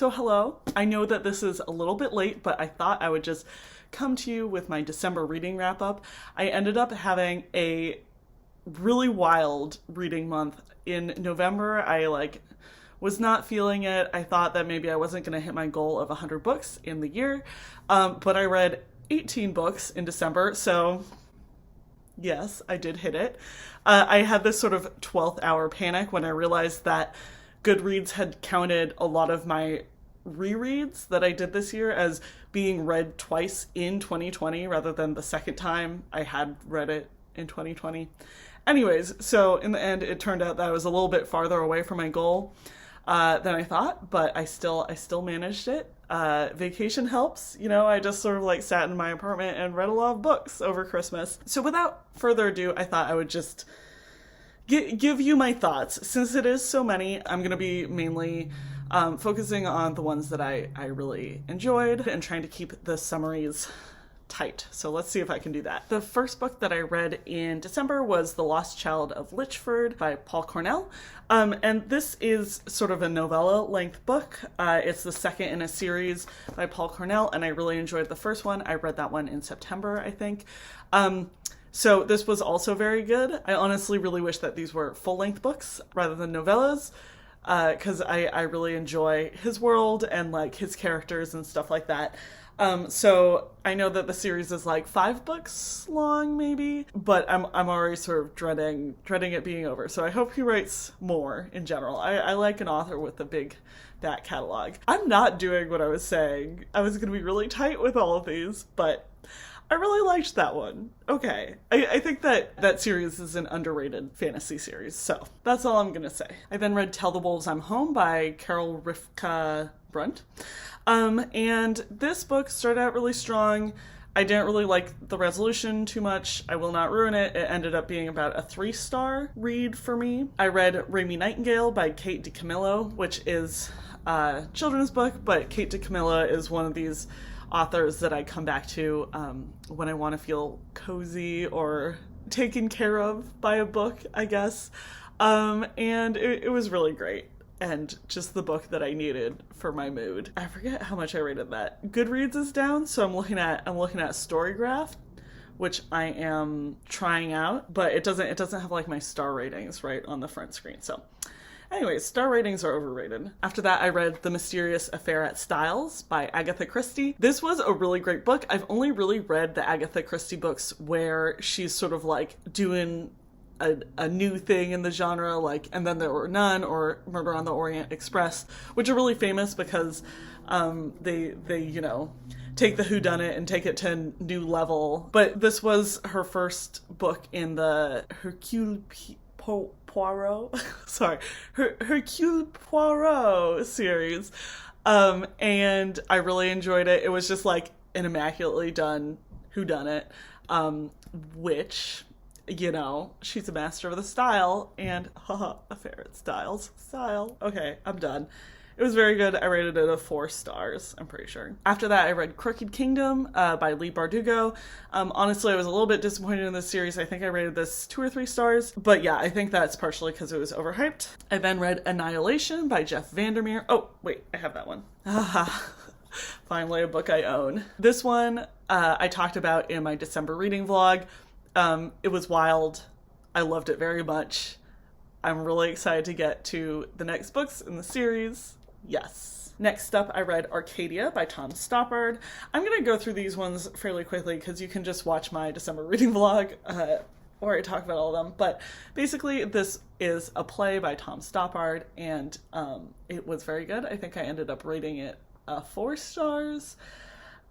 So hello, I know that this is a little bit late, but I thought I would just come to you with my December reading wrap up. I ended up having a really wild reading month. In November, I was not feeling it. I thought that maybe I wasn't going to hit my goal of 100 books in the year, but I read 18 books in December, so yes, I did hit it. I had this sort of 12th hour panic when I realized that Goodreads had counted a lot of my rereads that I did this year as being read twice in 2020 rather than the second time I had read it in 2020. Anyways, so in the end, it turned out that I was a little bit farther away from my goal than I thought, but I still managed it. Vacation helps, I just sort of sat in my apartment and read a lot of books over Christmas. So without further ado, I thought I would just give you my thoughts. Since it is so many, I'm going to be mainly focusing on the ones that I really enjoyed and trying to keep the summaries tight. So let's see if I can do that. The first book that I read in December was The Lost Child of Lychford by Paul Cornell. And this is sort of a novella length book. It's the second in a series by Paul Cornell, and I really enjoyed the first one. I read that one in September, I think. So this was also very good. I honestly really wish that these were full-length books rather than novellas, because I really enjoy his world and his characters and stuff like that. So I know that the series is 5 books long, maybe, but I'm already sort of dreading it being over. So I hope he writes more in general. I like an author with a big back catalog. I'm not doing what I was saying. I was going to be really tight with all of these, but I really liked that one. Okay. I think that series is an underrated fantasy series, so that's all I'm going to say. I then read Tell the Wolves I'm Home by Rifka Brunt. And this book started out really strong. I didn't really like the resolution too much. I will not ruin it. It ended up being about a 3-star read for me. I read Raymie Nightingale by Kate DiCamillo, which is a children's book, but Kate DiCamillo is one of these authors that I come back to when I want to feel cozy or taken care of by a book, I guess. And it was really great. And just the book that I needed for my mood. I forget how much I rated that. Goodreads is down, so I'm looking at Storygraph, which I am trying out, but it doesn't have my star ratings right on the front screen. So anyways, star ratings are overrated. After that, I read The Mysterious Affair at Styles by Agatha Christie. This was a really great book. I've only really read the Agatha Christie books where she's sort of doing a new thing in the genre, And Then There Were None or Murder on the Orient Express, which are really famous because they take the whodunit and take it to a new level. But this was her first book in the Hercule Poirot Hercule Poirot series, and I really enjoyed it. It was just an immaculately done whodunit, which she's a master of the style, and Affair at Styles. Style. Okay, I'm done. It was very good. I rated it 4 stars, I'm pretty sure. After that, I read Crooked Kingdom by Leigh Bardugo. Honestly, I was a little bit disappointed in this series. I think I rated this 2 or 3 stars, but yeah, I think that's partially because it was overhyped. I then read Annihilation by Jeff VanderMeer. Oh, wait, I have that one. Finally, a book I own. This one I talked about in my December reading vlog. It was wild. I loved it very much. I'm really excited to get to the next books in the series. Yes. Next up, I read Arcadia by Tom Stoppard. I'm going to go through these ones fairly quickly because you can just watch my December reading vlog where I talk about all of them. But basically, this is a play by Tom Stoppard, and it was very good. I think I ended up rating it 4 stars.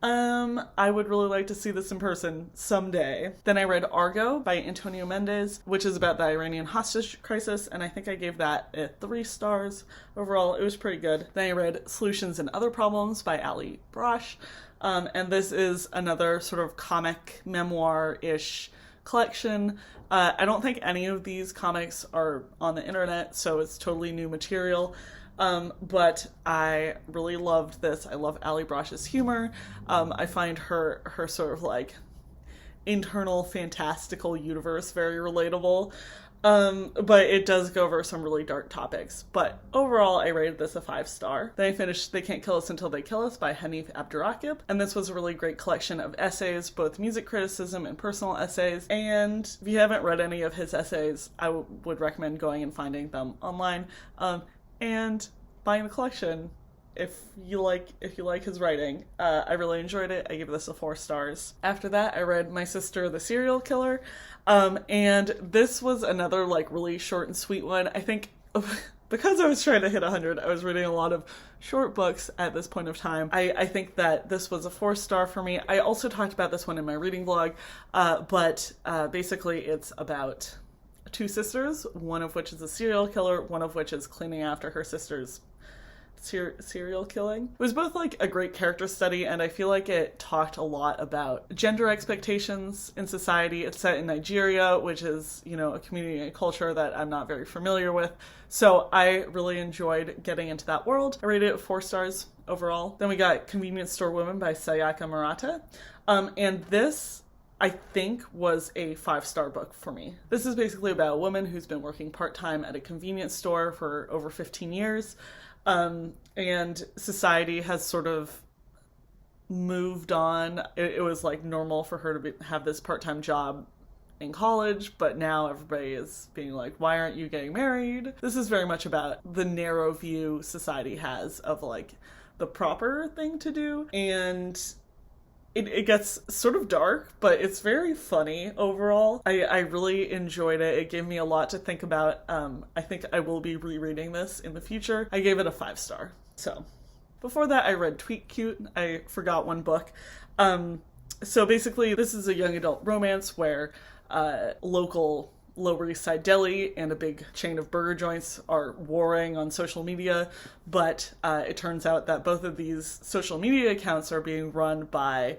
I would really like to see this in person someday. Then I read Argo by Antonio Mendez, which is about the Iranian hostage crisis, and I think I gave that 3 stars. Overall, it was pretty good. Then I read Solutions and Other Problems by Allie, Brosh, and this is another sort of comic memoir-ish collection. I don't think any of these comics are on the internet, so it's totally new material. But I really loved this. I love Allie Brosh's humor. I find her sort of internal fantastical universe very relatable. But it does go over some really dark topics. But overall, I rated this a 5-star. Then I finished They Can't Kill Us Until They Kill Us by Hanif Abdurraqib. And this was a really great collection of essays, both music criticism and personal essays. And if you haven't read any of his essays, I would recommend going and finding them online, and buying the collection. If you like his writing. I really enjoyed it. I gave this a 4 stars. After that, I read My Sister the Serial Killer, and this was another like really short and sweet one. I think because I was trying to hit 100, I was reading a lot of short books at this point of time. I think that this was a 4-star for me. I also talked about this one in my reading vlog, but basically it's about 2 sisters, one of which is a serial killer, one of which is cleaning after her sister's serial killing. It was both like a great character study, and I feel like it talked a lot about gender expectations in society. It's set in Nigeria, which is, a community and culture that I'm not very familiar with. So I really enjoyed getting into that world. I rated it 4 stars overall. Then we got Convenience Store Woman by Sayaka Murata. And this, I think, was a 5-star book for me. This is basically about a woman who's been working part-time at a convenience store for over 15 years. And society has sort of moved on. It was like normal for her to have this part-time job in college, but now everybody is being like, why aren't you getting married? This is very much about the narrow view society has of like the proper thing to do. And it gets sort of dark, but it's very funny overall. I really enjoyed it. It gave me a lot to think about. I think I will be rereading this in the future. I gave it a 5-star. So before that, I read Tweet Cute. I forgot one book. So basically, this is a young adult romance where local Lower East Side deli and a big chain of burger joints are warring on social media, but it turns out that both of these social media accounts are being run by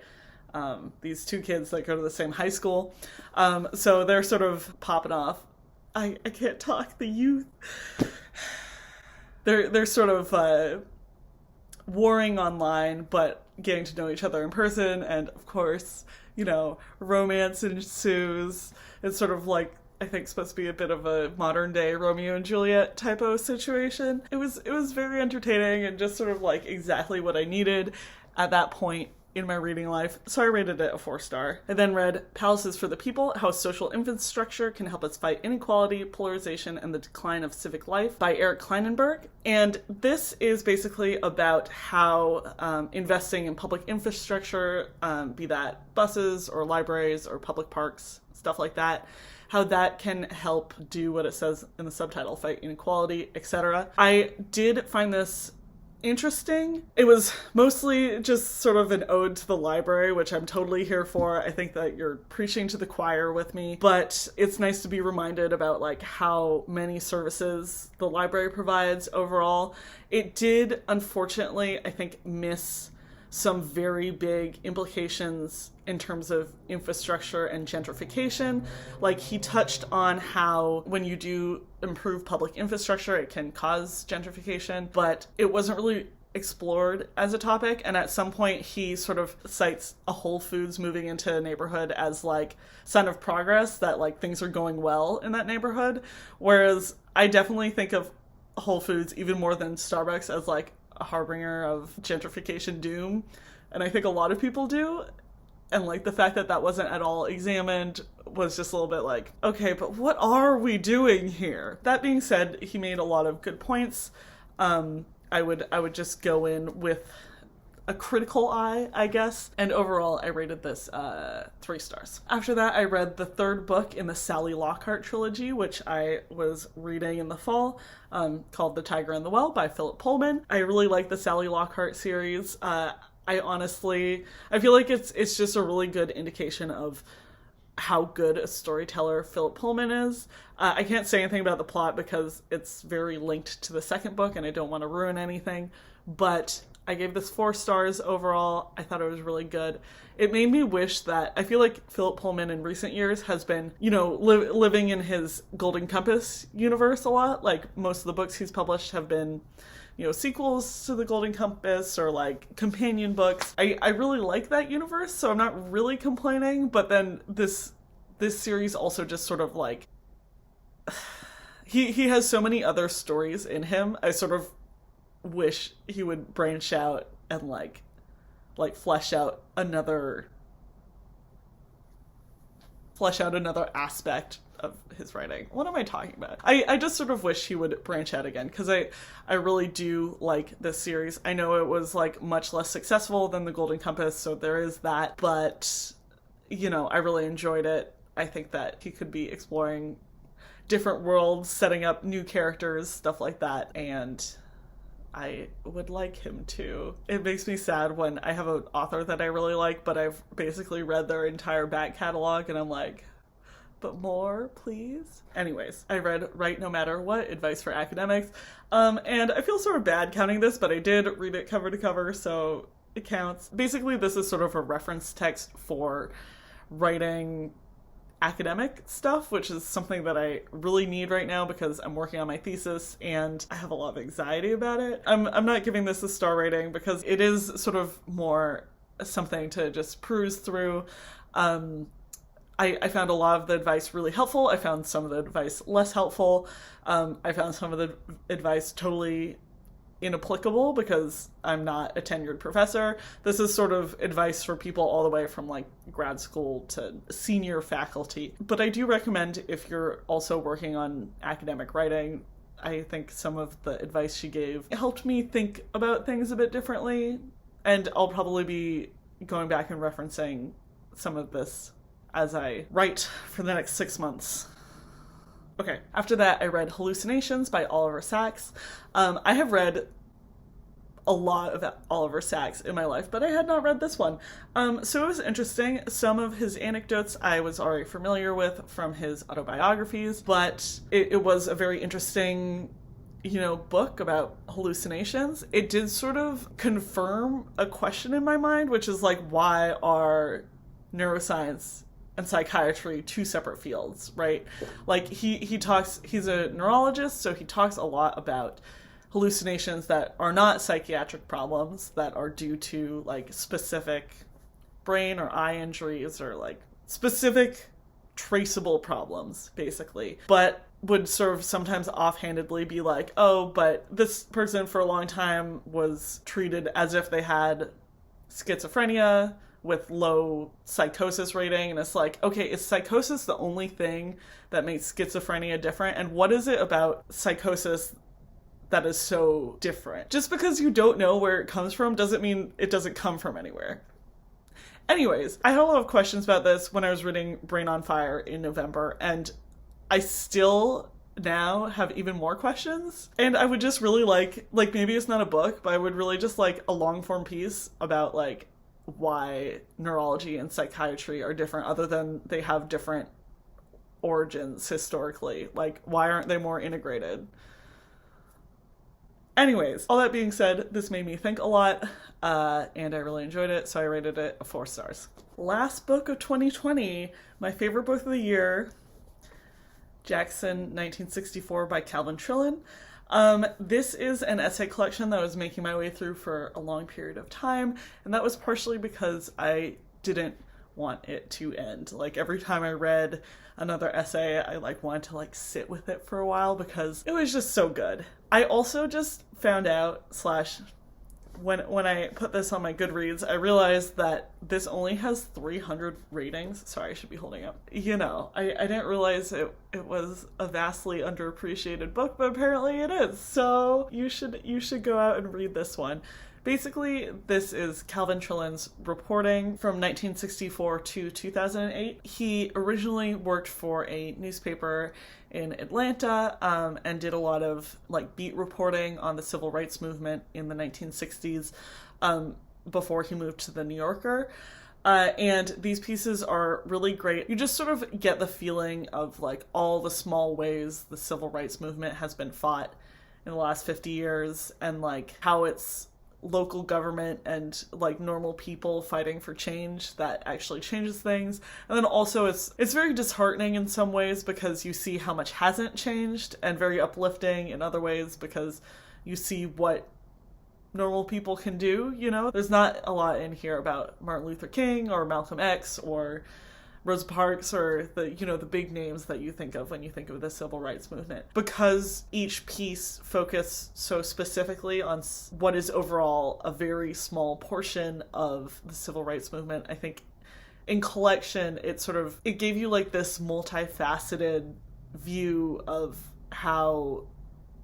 these 2 kids that go to the same high school. So they're sort of popping off. I can't talk. The youth. They're sort of warring online, but getting to know each other in person, and of course, romance ensues. It's sort of like, I think, supposed to be a bit of a modern day Romeo and Juliet type of situation. It was very entertaining and just sort of like exactly what I needed at that point in my reading life, so I rated it a 4-star. I then read Palaces for the People, How Social Infrastructure Can Help Us Fight Inequality, Polarization, and the Decline of Civic Life by Eric Klinenberg. And this is basically about how investing in public infrastructure, be that buses or libraries or public parks, stuff like that, how that can help do what it says in the subtitle, fight inequality, etc. I did find this interesting. It was mostly just sort of an ode to the library, which I'm totally here for. I think that you're preaching to the choir with me, but it's nice to be reminded about like how many services the library provides overall. It did, unfortunately, I think, miss some very big implications in terms of infrastructure and gentrification. Like, he touched on how when you do improve public infrastructure, it can cause gentrification, but it wasn't really explored as a topic. And at some point, he sort of cites a Whole Foods moving into a neighborhood as like sign of progress, that like things are going well in that neighborhood. Whereas I definitely think of Whole Foods, even more than Starbucks, as like a harbinger of gentrification doom, and I think a lot of people do. And like the fact that that wasn't at all examined was just a little bit like, okay, but what are we doing here? That being said, he made a lot of good points. I would just go in with a critical eye, I guess. And overall, I rated this 3 stars. After that, I read the 3rd book in the Sally Lockhart trilogy, which I was reading in the fall, called The Tiger and the Well by Philip Pullman. I really like the Sally Lockhart series. I feel like it's just a really good indication of how good a storyteller Philip Pullman is. I can't say anything about the plot because it's very linked to the 2nd book and I don't want to ruin anything, but I gave this 4 stars overall. I thought it was really good. It made me wish that, I feel like Philip Pullman in recent years has been, living in his Golden Compass universe a lot. Like, most of the books he's published have been, sequels to the Golden Compass or like companion books. I really like that universe, so I'm not really complaining, but then this series also just sort of like he has so many other stories in him. I sort of wish he would branch out and like flesh out another aspect of his writing. What am I talking about? I just sort of wish he would branch out again, because I really do like this series. I know it was like much less successful than The Golden Compass, so there is that, but you know, I really enjoyed it. I think that he could be exploring different worlds, setting up new characters, stuff like that, and I would like him to. It makes me sad when I have an author that I really like, but I've basically read their entire back catalog and I'm like, but more, please? Anyways, I read Write No Matter What, Advice for Academics, and I feel sort of bad counting this, but I did read it cover to cover, so it counts. Basically, this is sort of a reference text for writing academic stuff, which is something that I really need right now because I'm working on my thesis and I have a lot of anxiety about it. I'm not giving this a star rating because it is sort of more something to just peruse through. I found a lot of the advice really helpful. I found some of the advice less helpful. I found some of the advice totally inapplicable because I'm not a tenured professor. This is sort of advice for people all the way from like grad school to senior faculty. But I do recommend, if you're also working on academic writing, I think some of the advice she gave helped me think about things a bit differently. And I'll probably be going back and referencing some of this as I write for the next 6 months. Okay, after that I read Hallucinations by Oliver Sacks. I have read a lot of Oliver Sacks in my life, but I had not read this one. So it was interesting. Some of his anecdotes I was already familiar with from his autobiographies, but it was a very interesting, book about hallucinations. It did sort of confirm a question in my mind, which is like, why are neuroscience and psychiatry two separate fields, right? Like he's a neurologist, so he talks a lot about hallucinations that are not psychiatric problems, that are due to like specific brain or eye injuries or like specific traceable problems, basically. But would sort of sometimes offhandedly be like, oh, but this person for a long time was treated as if they had schizophrenia with low psychosis rating, and it's like, okay, is psychosis the only thing that makes schizophrenia different? And what is it about psychosis that is so different? Just because you don't know where it comes from doesn't mean it doesn't come from anywhere. Anyways, I had a lot of questions about this when I was reading Brain on Fire in November, and I still now have even more questions. And I would just really like maybe it's not a book, but I would really just like a long form piece about like why neurology and psychiatry are different, other than they have different origins historically. Like, why aren't they more integrated? Anyways, all that being said, this made me think a lot, and I really enjoyed it, so I rated it 4 stars. Last book of 2020, my favorite book of the year, Jackson 1964 by Calvin Trillin. This is an essay collection that I was making my way through for a long period of time, and that was partially because I didn't want it to end. Like, every time I read another essay, I wanted to sit with it for a while because it was just so good. I also just found out, when I put this on my Goodreads, I realized that this only has 300 ratings. Sorry, I should be holding up. I didn't realize it was a vastly underappreciated book, but apparently it is. So you should go out and read this one. Basically, this is Calvin Trillin's reporting from 1964 to 2008. He originally worked for a newspaper in Atlanta, and did a lot of beat reporting on the civil rights movement in the 1960s, before he moved to the New Yorker. And these pieces are really great. You just sort of get the feeling of all the small ways the civil rights movement has been fought in the last 50 years, and how it's local government and normal people fighting for change that actually changes things. And then also it's very disheartening in some ways because you see how much hasn't changed, and very uplifting in other ways because you see what normal people can do. There's not a lot in here about Martin Luther King or Malcolm X or Rosa Parks or the, you know, the big names that you think of when you think of the civil rights movement. Because each piece focused so specifically on what is overall a very small portion of the civil rights movement, I think in collection, it gave you like this multifaceted view of how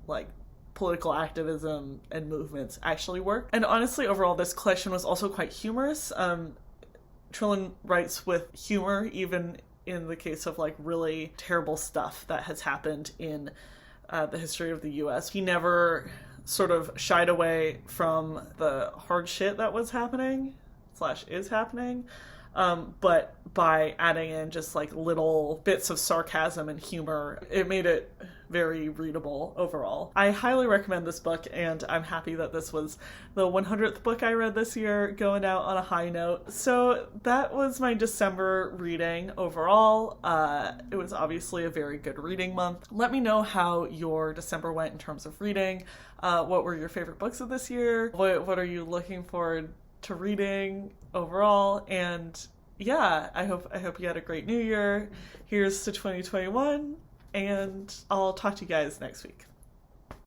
like political activism and movements actually work. And honestly, overall, this collection was also quite humorous. Trillin writes with humor, even in the case of like really terrible stuff that has happened in the history of the US. He never sort of shied away from the hard shit that was happening / is happening. But by adding in just like little bits of sarcasm and humor, it made it very readable overall. I highly recommend this book, and I'm happy that this was the 100th book I read this year, going out on a high note. So that was my December reading overall. It was obviously a very good reading month. Let me know how your December went in terms of reading. What were your favorite books of this year? What are you looking forward to reading overall? And yeah, I hope you had a great new year. Here's to 2021, and I'll talk to you guys next week.